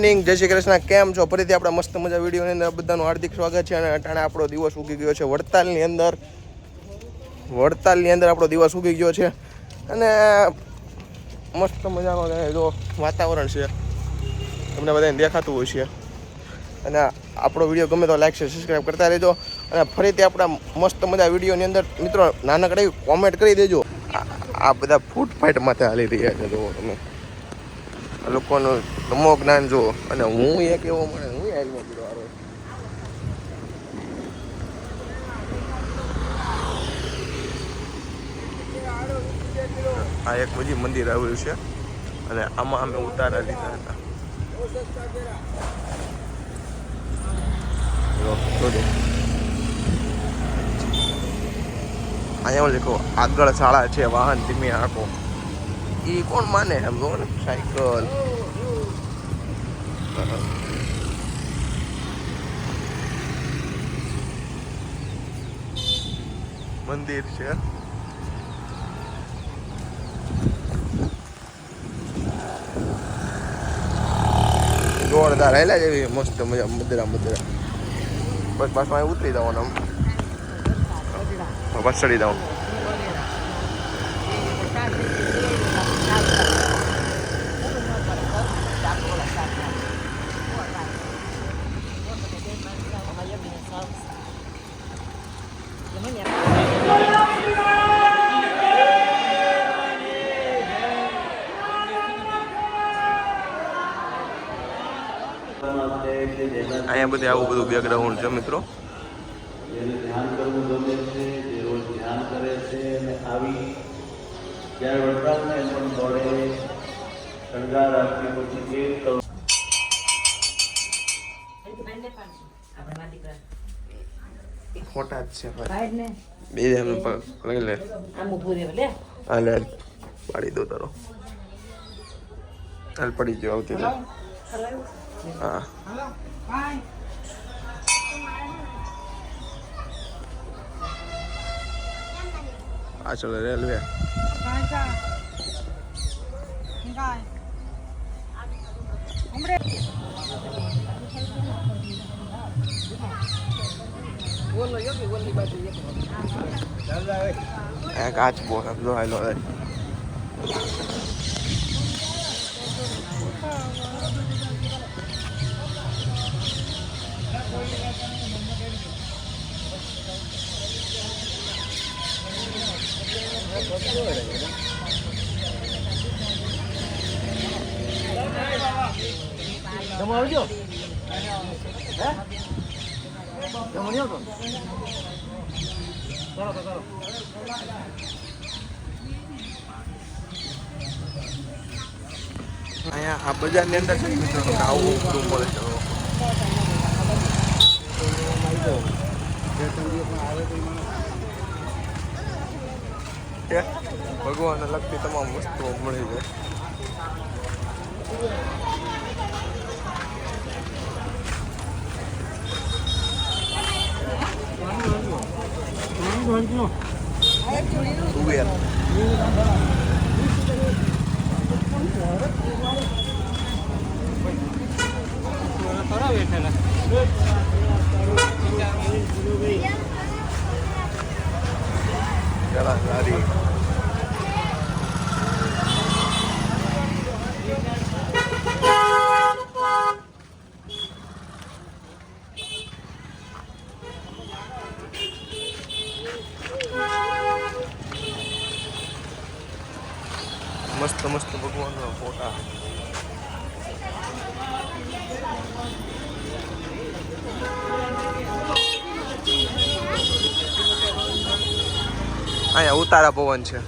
જય શ્રી કૃષ્ણ, કેમ છો? ફરીથી આપણા મસ્ત મજા વિડીયોની અંદર બધાનું હાર્દિક સ્વાગત છે. અને અટાણે આપણો દિવસ ઉગી ગયો છે વડતાલની અંદર આપણો દિવસ ઉગી ગયો છે અને મસ્ત મજાનો જો વાતાવરણ છે, તમને બધાને દેખાતું હોય છે. અને આપણો વિડીયો ગમે તો લાઈક છે, સબસ્ક્રાઈબ કરતા રહેજો. અને ફરીથી આપણા મસ્ત મજા વિડીયોની અંદર મિત્રો નાનકડી કોમેન્ટ કરી દેજો. આ બધા ફૂટફાઇટ માથે હાલી રહ્યા છે, જુઓ તમે લોકોનું તમો જ્ઞાન જુઓ. અને હું એક એવો મળે હું હાલમાં પીડો હારો. આ એક બીજી મંદિર આવેલું છે અને આમાં અમે ઉતારા લીધા હતા. અહીંયા લખો આગળ શાળા છે, વાહન ધીમે આંકો. એ કોણ માને એમ જો ને, સાયકલ. મંદિર છે, જોરદાર હેલા જેવી મસ્ત મજા. મદરા બસ પાછું અહીં ઉતરી જવાનું, આમ બસ ચડી જવાનું. અહીંયા બધે આવું બધું બેકગ્રાઉન્ડ છે મિત્રો. ધ્યાન કરવું ગમે છે, જે રોજ ધ્યાન કરે છે અને આવી જ્યારે વડતાલને પણ દોડે શણગાર આપી પછી એક ખોટા જ છે ભાઈ. બે એમ લઈ લે, હાલે પાડી દો તારો. હાલ પડી ગયો આવતી. હા પાછળ રેલવે. કાચ બો સમજો હાલો. તમે આવજો. અહીંયા આ બજારની અંદર છે મિત્રો આવું બધું મળે છે. ભગવાનને લગતી તમામ વસ્તુઓ મળી જાય. તુવેર ચલા સારી. મસ્ત મસ્ત ભગવાનના ફોટા. અહીંયા ઉતારા પવન છે.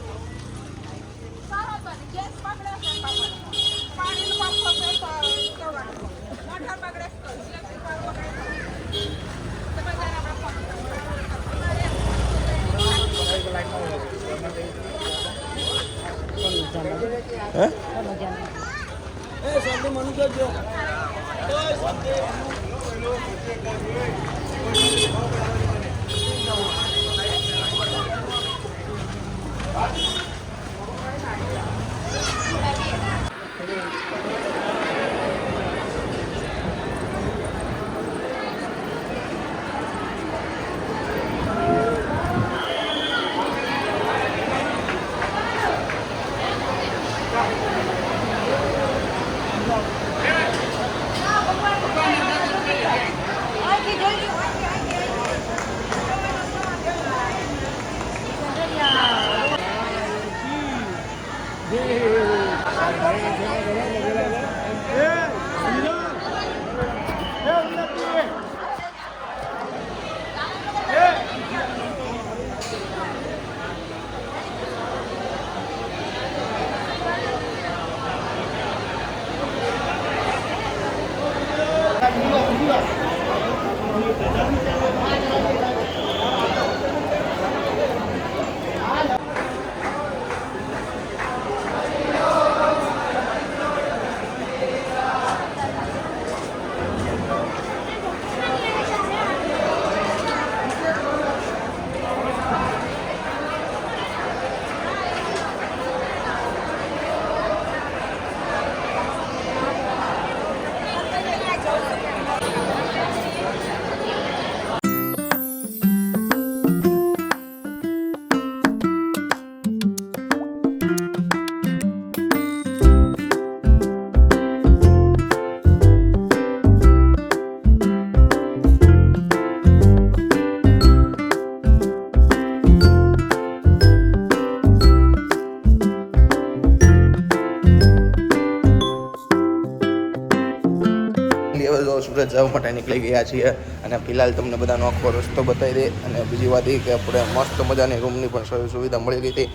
ફાઇનલી હવે જો સુરત જવા માટે નીકળી ગયા છીએ અને ફિલહાલ તમને બધાનો આખો રસ્તો બતાવી દે. અને બીજી વાત એ કે આપણે મસ્ત મજાની રૂમની પણ સુવિધા મળી ગઈ હતી.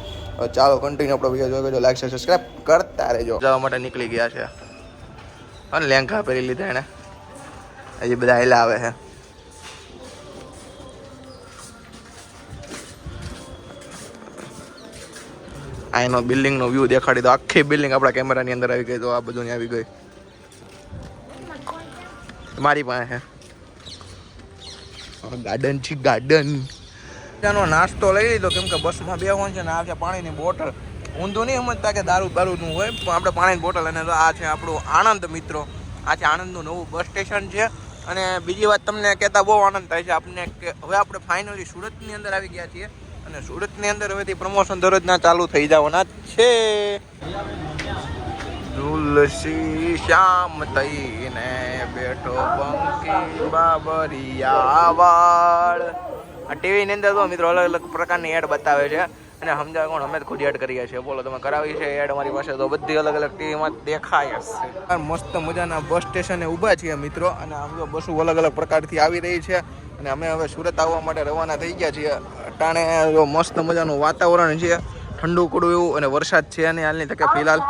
ચાલો કન્ટિન્યુ આપણો વિડીયો જોઈ લાઈક શેર સબસ્ક્રાઈબ કરતા રહેજો. જવા માટે નીકળી ગયા છે અને લેંઘા પહેરી લીધા એને. હજી બધા હેલા આવે છે. અહીંનો બિલ્ડિંગનો વ્યૂ દેખાડી દો. આખી બિલ્ડિંગ આપણા કેમેરાની અંદર આવી ગઈ. તો આ બધું આવી ગઈ મારી પાસે છે ગાર્ડન છે ગાર્ડન. ત્યાંનો નાસ્તો લઈ લીધો કેમ કે બસમાં બેસવાનું છે ને આ છે પાણીની બોટલ. ઊંધું નહીં સમજતા કે દારૂનું હોય પણ આપણે પાણીની બોટલ. અને આ છે આપણું આણંદ મિત્રો. આ છે આણંદનું નવું બસ સ્ટેશન છે. અને બીજી વાત તમને કહેતા બહુ આનંદ થાય છે આપણને કે હવે આપણે ફાઇનલી સુરતની અંદર આવી ગયા છીએ. અને સુરતની અંદર હવેથી પ્રમોશન દરરોજના ચાલુ થઈ જવાના છે. તુલસી શ્યામ તઈને બેઠો પંખી બાબરિયા વાળ. આ ટીવીની અંદર તો મિત્રો અલગ અલગ પ્રકારની એડ બતાવે છે. અને સમજાવે કોણ? અમે જ ખુદ એડ કરીએ છીએ. બોલો તમે કરાવી છે એડ અમારી પાસે તો બધી અલગ અલગ ટીવીમાં દેખાય છે. મસ્ત મજાના બસ સ્ટેશને ઊભા છીએ મિત્રો. અને આમ તો બસો અલગ અલગ પ્રકારથી આવી રહી છે. અને અમે હવે સુરત આવવા માટે રવાના થઈ ગયા છીએ. અટાણે મસ્ત મજાનું વાતાવરણ છે, ઠંડુ કડું એવું. અને વરસાદ છે અને હાલની તકે ફિલહાલ